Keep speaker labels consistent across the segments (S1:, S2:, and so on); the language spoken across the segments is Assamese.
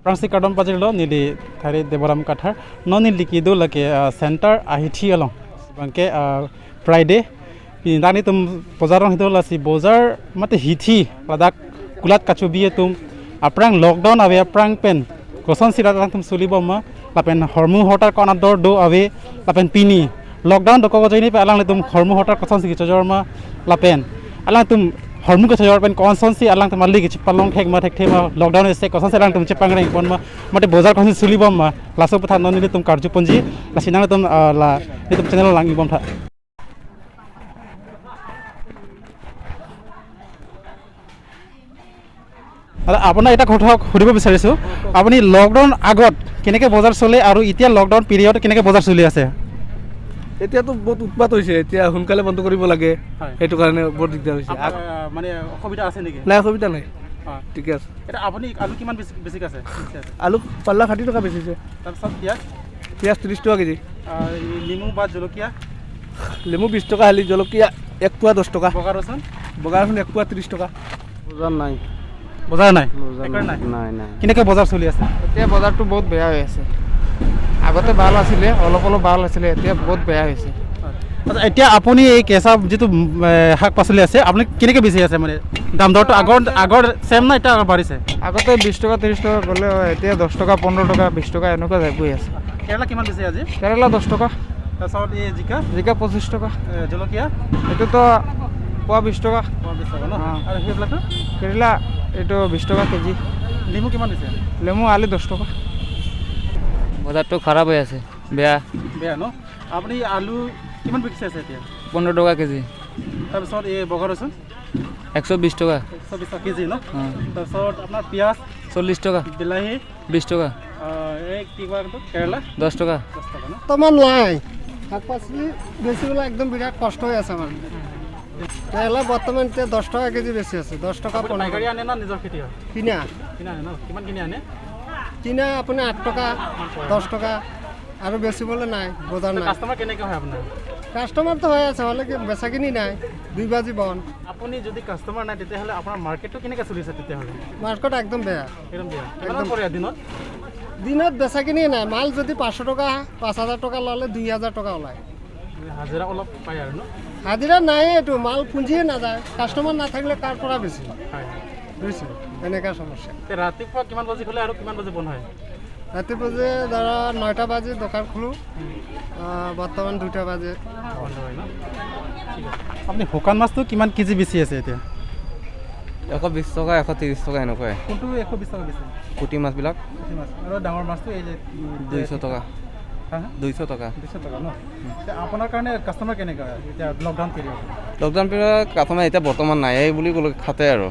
S1: prangsi kadam pajilo nili thari debaram kathar noni likido lake center ahithi along bangke Friday pinani tum bozarong hido lasi bozar mate hithi ladak kulat kachubiye tum aprang lockdown ave aprang pen koson sira tum suliboma lapen hormu hotar konador do ave lapen pini lockdown doko joini pe alang tum hormu hotar koson si chojorma lapen alang tum hormu ke chojor pen konson si alang tum malli ki palong thek ma lockdown ese koson se alang tum chepang reng pon ma mate bozar koson suliboma laso patha noni tum karju ponji lasinang tum la tum channel lang ibom tha আপোনাৰ এটা কথা সুধিব বিচাৰিছোঁ আপুনি লকডাউন আগত কেনেকৈ বজাৰ চলে আৰু এতিয়া লকডাউন পিৰিয়ড কেনেকৈ বজাৰ চলি আছে
S2: এতিয়াতো বহুত উৎপাত হৈছে এতিয়া সোনকালে বন্ধ কৰিব লাগে সেইটো কাৰণে বহুত দিগদাৰ হৈছে
S1: মানে অসুবিধা আছে নেকি
S2: নাই অসুবিধা নাই ঠিকে আছে
S1: এটা আপুনি আলু কিমান বেছি আছে
S2: আলু পাল্লা 60 টকা বেচিছে
S1: তাৰপিছত পিঁয়াজ
S2: 30 টকা কেজি
S1: নেমু বা জলকীয়া
S2: নেমু 20 টকা হালি জলকীয়া 1 পোৱা 10 টকা
S1: বগা ৰচুন
S2: 1 পোৱা 30 টকা বজাৰ নাই
S1: কেনেকৈ বজাৰ চলি আছে
S3: এতিয়া বজাৰটো বহুত বেয়া হৈ আছে আগতে ভাল আছিলে অলপ ভাল আছিলে এতিয়া বহুত বেয়া হৈছে
S1: এতিয়া আপুনি এই কেঁচা যিটো শাক পাচলি আছে আপুনি কেনেকৈ বেছি আছে মানে দাম দৰটো আগৰ চেম না এতিয়া বাঢ়িছে
S3: আগতে 20 টকা 30 টকা গ'লে এতিয়া 10 টকা 15 টকা 20 টকা এনেকুৱা গৈ আছে
S1: কেৰেলা কিমান বেছি আজি
S3: কেৰেলা 10 টকা
S1: তাৰপিছত এই জিকা
S3: 25 টকা
S1: জলকীয়া
S3: এইটোতো পোৱা 20 টকা
S1: ন আৰু সেইবিলাকটো
S3: কেৰেলা এইটো 20 টকা কেজি
S1: নেমু কিমান দিছে
S3: নেমু আলি 10 টকা
S4: বজাৰটো খাৰাপ হৈ আছে বেয়া
S1: ন আপুনি আলু কিমান বিকিছে আছে এতিয়া
S4: 15 টকা কেজি
S1: তাৰপিছত এই বগা ৰচুন
S4: 120 টকা
S1: 120 টকা কেজি ন তাৰপিছত আপোনাৰ পিঁয়াজ
S4: 40 টকা
S1: বিলাহী
S4: 20 টকা
S1: এই কি কয় কেৰেলা
S4: 10 টকা
S1: ন
S3: বৰ্তমান নাই শাক পাচলি বেচিবলৈ একদম বিৰাট কষ্ট হৈ আছে আমাৰ কেৰেলা বৰ্তমান এতিয়া 10 টকা কেজি বেছি আছে 10 টকা
S1: পাইকাৰী আনে না নিজৰ খেতি হয়
S3: কিনা
S1: আনে ন কিমান কিনি আনে
S3: কিনা আপুনি 8 টকা 10 টকা আৰু বেচিবলৈ নাই বজাৰ নাই
S1: কাষ্টমাৰ কেনেকৈ হয় আপোনাৰ
S3: কাষ্টমাৰটো হৈ আছে হ'লে বেচা কিনি নাই 2 বাজি বন্ধ
S1: আপুনি যদি কাষ্টমাৰ নাই তেতিয়াহ'লে আপোনাৰ মাৰ্কেটটো কেনেকৈ চলিছে তেতিয়াহ'লে
S3: মাৰ্কেট একদম বেয়া
S1: একদম কৰে
S3: দিনত বেচা কিনি নাই মাল যদি 500 টকা 5000 টকা ল'লে 2000 টকা ওলায়
S1: হাজিৰা অলপ পায় আৰু ন
S3: হাজিৰা নাই এইটো মাল পুঞ্জিয়ে নাযায় কাষ্টমাৰ নাথাকিলে কাৰ পৰা বেছি বুজিছে এনেকুৱা সমস্যা
S1: ৰাতিপুৱা কিমান বাজি খোলে আৰু কিমান বাজি বন্ধ হয়
S3: ৰাতিপুৱা যে ধৰা 9টা বাজি দোকান খোলোঁ বৰ্তমান 2টা বাজে
S1: বন্ধ হয় ন আপুনি শুকান মাছটো কিমান কেজি বেছি আছে এতিয়া
S4: 120 টকা 130 টকা এনেকুৱাই
S1: কোনটো 120 টকা বেছি
S4: পুঠি মাছবিলাক
S1: আৰু ডাঙৰ মাছটো এই যে
S4: 200 টকা 200 টকা
S1: ন আপোনাৰ কাৰণে কাষ্টমাৰ কেনেকুৱা এতিয়া লকডাউন
S4: পিৰিয়ড কাষ্টমাৰ এতিয়া বৰ্তমান নাই বুলি ক'লে খাতে আৰু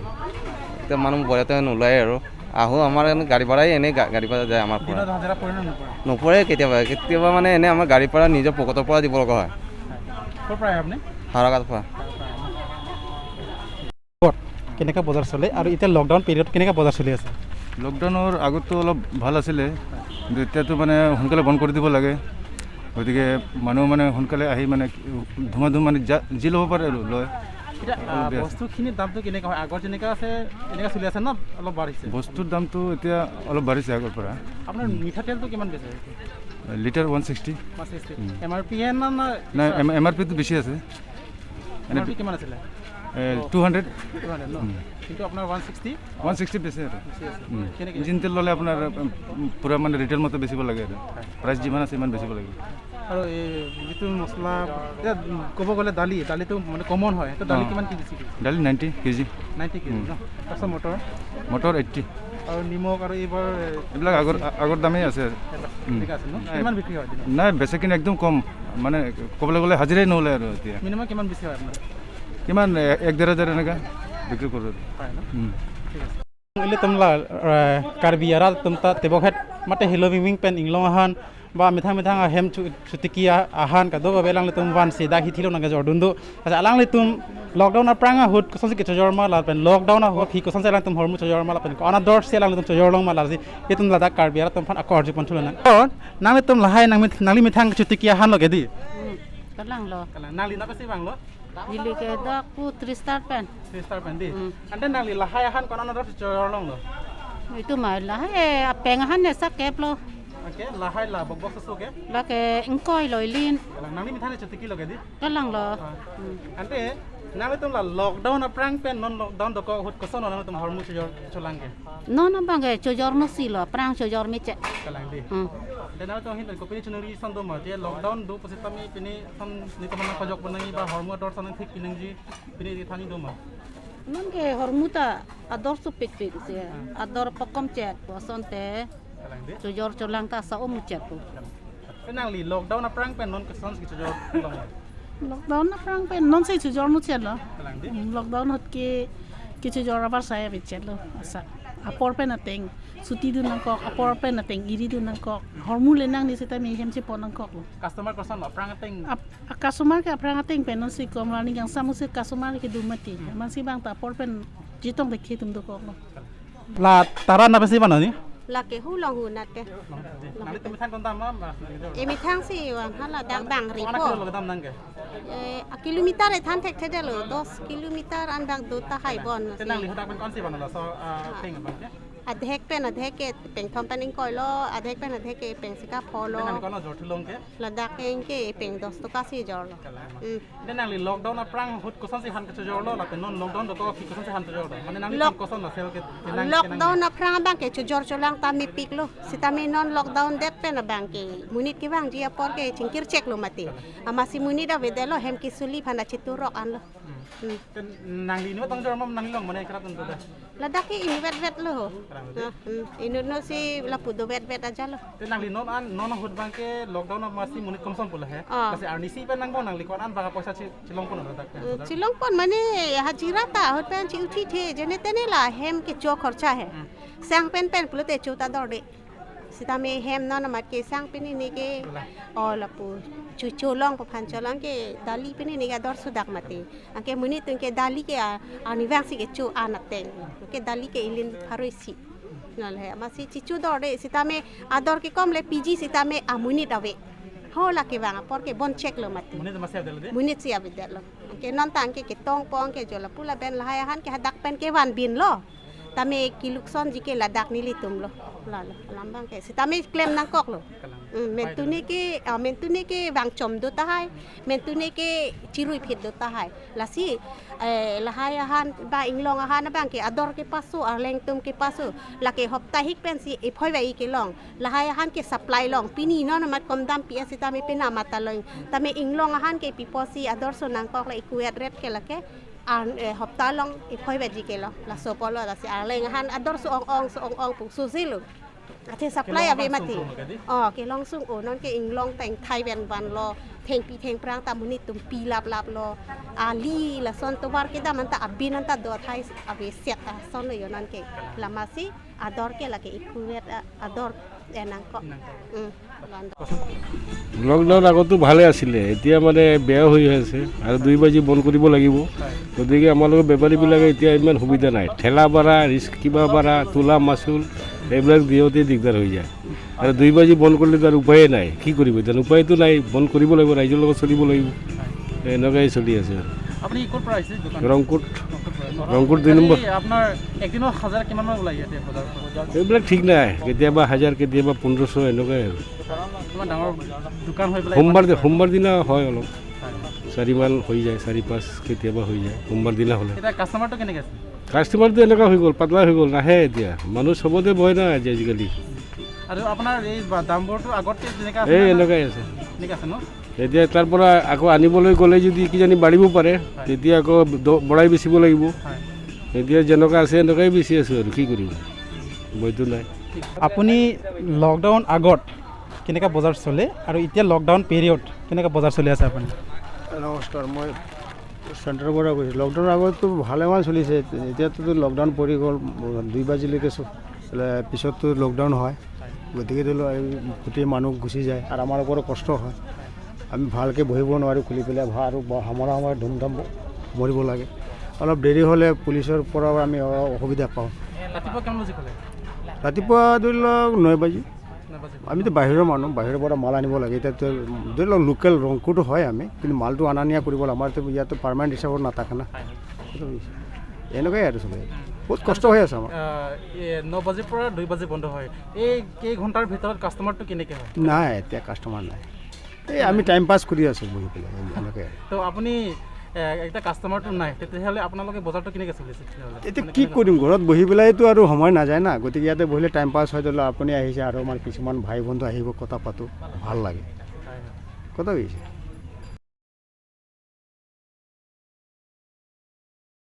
S4: এতিয়া মানুহ বয়াতে নোলায় আৰু আহোঁ আমাৰ গাড়ী ভাড়াই এনেই গাড়ী ভাড়া যায় আমাৰ পৰা নপৰে কেতিয়াবা মানে এনেই আমাৰ গাড়ী ভাড়া নিজৰ পকেটৰ পৰা দিব লগা হয়
S1: আপুনি
S4: হাৰাঘাট পৰা
S1: কেনেকৈ বজাৰ চলে আৰু এতিয়া লকডাউন পিৰিয়ড কেনেকৈ বজাৰ চলি আছে
S5: লকডাউনৰ আগততো অলপ ভাল আছিলে কিন্তু এতিয়াতো মানে সোনকালে বন্ধ কৰি দিব লাগে গতিকে মানুহ মানে সোনকালে আহি মানে ধুমাধুম মানে যি ল'ব পাৰে আৰু লয়
S1: এতিয়া বস্তুখিনিৰ দামটো কেনেকুৱা হয় আগৰ যেনেকুৱা আছে এনেকুৱা চলি আছে ন অলপ বাঢ়িছে
S5: বস্তুৰ দামটো এতিয়া অলপ বাঢ়িছে আগৰ পৰা
S1: আপোনাৰ মিঠাতেলটো কিমান বেছি
S5: লিটাৰ 160
S1: MRP
S5: নাই MRPটো বেছি আছে
S1: কিমান আছিলে
S5: 200
S1: ন কিন্তু আপোনাৰ
S5: 160 বেছি আৰু ইঞ্জিন তেল ল'লে আপোনাৰ পূৰা মানে ৰিটেইল মতে বেচিব লাগে আৰু প্ৰাইচ যিমান আছে ইমান বেচিব লাগে
S1: আৰু এই যিটো মছলা এতিয়া ক'ব গ'লে দালিটো মানে কমন হয় সেইটো দালি কিমান কেজি
S5: দালি 90 কেজি
S1: 90 কেজি ন তাৰপিছত
S5: মটৰ 80
S1: আৰু নিমখ আৰু
S5: এইবিলাক আগৰ দামেই আছে
S1: কিমান বিক্ৰী হয়
S5: নাই বেচাকিনি একদম কম মানে ক'বলৈ গ'লে হাজিৰাই নহ'লে আৰু এতিয়া
S1: মিনিমাম কিমান বেছি হয় আপোনাৰ
S5: কিমান 1,500 এনেকুৱা বিক্ৰী কৰোঁ
S1: ঠিক আছে Ili tumla karbiara tumta tebokhet mate hiloving pen inglohan ba mithang ahem chutikia ahan ka do belang tum wan si da hithilo nanga jordundu asa alang litum lockdown apranga hut koson se chojorma la pen lockdown ho phi koson se lang tum hormu chojorma la pen ona dor se lang tum chojorlong ma la ji etum la da karbiara tum fan akor ji ponchulana nang tum lahai nang mithang chutikia han lo gedi
S6: kalang
S1: nang li na pasi bang lo
S6: Dili ke dak pu 3 star pen
S1: di ante nang li lahai han kono na dor chojorlong lo
S6: itu mah lah pengahan ne sak kep lo
S1: Oke, lahai lah bok sesuke.
S6: la ke engkoi loi lin
S1: Kalang nang ni mithane chutiki loge di.
S6: kalang lo
S1: Ante nang tum la lockdown aprang pen non lockdown doko hut koson nang tum hormu cholange.
S6: no no bang ke chojor no si lo prang chojor mi che
S1: Kalang di. Dan nang tum hin ko pini chunuri son do ma je lockdown do positami pini son ni to man khojok banangi ba hormu dor son thik pinangji pini di thani do ma.
S6: non ke hormuta ador su pik pik se ador pokom chet boson te
S1: Kalang di.
S6: chojor cholang ta sa chet tu
S1: Nang li lockdown aprang pen non koson ski chojor long.
S7: lockdown na prang pen non sei chujor nu chet lo
S1: Kalang di.
S7: lockdown hot ke chujor abar saya bi chet lo asa apor pen ateng suti du nang kok apor pen ateng iri du nang kok hormule nang ni seta mi hem se pon nang kok lo
S1: Customer koson aprang ting.
S7: customer ke prang ateng pen non sei kom rani yang samu se customer ke du mati man si bang ta apor pen jitong de khitum du kok lo
S1: La tara na pesi mana ni?
S8: là cái hú lòng hú nát cái
S1: Nang li tum than kon tam ma.
S8: em thang si wa hala dak bang ri
S1: Anak
S8: po
S1: lo tam nang ke.
S8: a kilometer e than tek thede lo 10 kilometer an bang do ta hai bon
S1: Tenang li hudak pen kon si bana la so ting bang ke.
S8: adhek pen adhek ke peng company koi lo adhek pen adhek ke peng sika pholo
S1: Tenang kon lo jor thulong ke.
S8: la dak eng ke peng 10 to ka si jor lo
S1: Tenang li lockdown aprang hut koson si han ke jor lo la pen non lockdown doko ki koson si han jor lo. Mane nang li koson la sel ke tenang.
S8: lockdown na prang bang ke jor cholang ta mi pik lo si ta mi non lockdown det pen bang ke munit ki bang dia por ke chingkir check lo mati amasi munit da vedelo hem ki suli phana chiturok an lo
S1: Nang li no tong jor mam nang long mane krat tu da.
S8: la dak ke in vet lo inu no si la pu do vet aja lo
S1: Tenang li non an non hut bang ke lockdown masih munit komson pula he. Kasi arnisi pen nang bon nang li kon an baga poisa chilong pun da.
S8: चिलों पन मने हजीरा ता होत पेन ची उठी थे जने तेने ला हेम के चो खर्चा है सांग पेन पेन पुलते चोता दौड़े सीता में हेम न मत के सांग पेन ने के और लपु चोलोंग पफान चोलोंग के दाली पेन ने के दौड़ सुदाक मते के मुनी तुन के दाली के अनिवासी के चो आनते के दाली के इलिन फारोसी नल है मसी चिचू दौड़े सीता में आदर के कम ले पीजी सीता में अमुनी दवे हो ला के वांगा पर के bon check lo mati
S1: Munit masih ada lagi.
S8: munit siap bidat lo ke non tang ke tong pong ke jola pula ben lahaya han ke hadak pen ke wan bin lo tame kilukson jike ladak ni litum lo la lambang ke sitame claim nang kok lo mentune ke bang chom do ta hai mentune ke chirui phit do ta hai la si lahaya han ba inglong han bang ke ador ke pasu arleng tum ke pasu la ke hopta hik pen si e phoi wai ke long lahaya han ke supply long pini non mat kom dam pi sitame pena mata long tame inglong han ke piposi ador so nang kok la ikuet red ke la ke hopta long e phoi wai ke lo la so polo la si arleng han ador so ong pu su silu ate supply ave mati ke long sung o non ke inglong teng thai wen ban lo theng pi theng prang ta munit tum pi lap lo ali la son to war ke da man ta abin ta do thai ave set ta son le yo non ke la masi ador ke la ke ikuet ador enang ko
S9: lockdown আগতো ভালে আছিলে এতিয়া মানে বেয়া হৈ আছে আৰু 2 বাজি বন্ধ কৰিব লাগিব গতিকে আমালোকৰ বেপাৰীবিলাকে এতিয়া ইমান সুবিধা নাই ঠেলা ভাড়া ৰিস্ক কিবা ভাড়া তোলা মাচুল এইবিলাক দিওঁতে দিগদাৰ হৈ যায় আৰু 2 বাজি বন্ধ কৰিলে তাৰ উপায়ে নাই কি কৰিব এতিয়া উপায়তো নাই বন্ধ কৰিব লাগিব ৰাইজৰ লগত চলিব লাগিব এনেকুৱাই চলি আছে
S1: আপুনি ক'ৰ পৰা আহিছে দোকান
S9: ৰংপুৰ 2 নম্বৰ
S1: আপোনাৰ একদিনৰ হাজাৰ কিমান মান ওলাই ইয়াতে বজাৰ
S9: এইবিলাক ঠিক নাই কেতিয়াবা 1000 কেতিয়াবা 1500 এনেকুৱাই আৰু
S1: কিমান ডাঙৰ দোকান হৈ পেলাই
S9: সোমবাৰ দিনা হয় অলপ 4 মান হৈ যায় 4-5 কেতিয়াবা হৈ যায় সোমবাৰ দিনা হ'লে
S1: এটা কাষ্টমাৰটো কেনেকৈ আছে
S9: কাষ্টমাৰটো এনেকুৱা হৈ গ'ল পাতলা হৈ গ'ল নাহে এতিয়া মানুহ চবতে বহে না আজিকালি
S1: আৰু আপোনাৰ এই দামবোৰটো আগতকৈ যেনেকৈ
S9: এই এনেকুৱাই আছে
S1: ঠিক আছে ন
S9: এতিয়া তাৰ পৰা আকৌ আনিবলৈ গ'লে যদি কিজানি বাঢ়িব পাৰে তেতিয়া আকৌ বঢ়াই বেচিব লাগিব এতিয়া যেনেকুৱা আছে এনেকুৱাই বেচি আছোঁ আৰু কি কৰিম বৈধ নাই
S1: আপুনি লকডাউন আগত কেনেকৈ বজাৰ চলে আৰু এতিয়া লকডাউন পিৰিয়ড কেনেকৈ বজাৰ চলি আছে আপুনি
S10: নমস্কাৰ মই চেণ্টাৰৰ পৰা কৈছোঁ লকডাউনৰ আগততো ভালেমান চলিছে এতিয়াতো লকডাউন পৰি গ'ল 2 বাজিলৈকে পিছততো লকডাউন হয় গতিকে ধৰি লওক গোটেই মানুহ গুচি যায় আৰু আমাৰ ওপৰত কষ্ট হয় আমি ভালকৈ বহিব নোৱাৰোঁ খুলি পেলাই আৰু সময়ত ধুমধাম মৰিব লাগে অলপ দেৰি হ'লে পুলিচৰ পৰা আমি অসুবিধা পাওঁ
S1: ৰাতিপুৱা কিমান বাজি খোলে
S10: ৰাতিপুৱা ধৰি লওক 9 বাজি আমিতো বাহিৰৰ মানুহ বাহিৰৰ পৰা মাল আনিব লাগে এতিয়াতো ধৰি লওক লোকেল ৰংকুটো হয় আমি কিন্তু মালটো অনা নিয়া কৰিব লাগে আমাৰতো ইয়াতো পাৰ্মানেণ্ট হিচাপত নাথাকে না এনেকুৱাই আৰু চবে বহুত কষ্ট হৈ আছে আমাৰ
S1: 9 বাজিৰ পৰা 2 বাজি বন্ধ হয় এই কেই ঘণ্টাৰ ভিতৰত কাষ্টমাৰটো কেনেকৈ হয়
S10: নাই এতিয়া কাষ্টমাৰ নাই এই আমি টাইম পাছ কৰি আছোঁ বহি পেলাই এনেকৈ
S1: তো আপুনি এতিয়া কাষ্টমাৰটো নাই তেতিয়াহ'লে আপোনালোকে বজাৰটো কেনেকৈ চলিছে তেতিয়াহ'লে
S10: এতিয়া কি কৰিম ঘৰত বহি পেলাইতো আৰু সময় নাযায় না গতিকে ইয়াতে বহিলে টাইম পাছ হৈ ধৰি লওক আপুনি আহিছে আৰু আমাৰ কিছুমান ভাই বন্ধু আহিব কথা পাতোঁ ভাল লাগে কথা কৈছে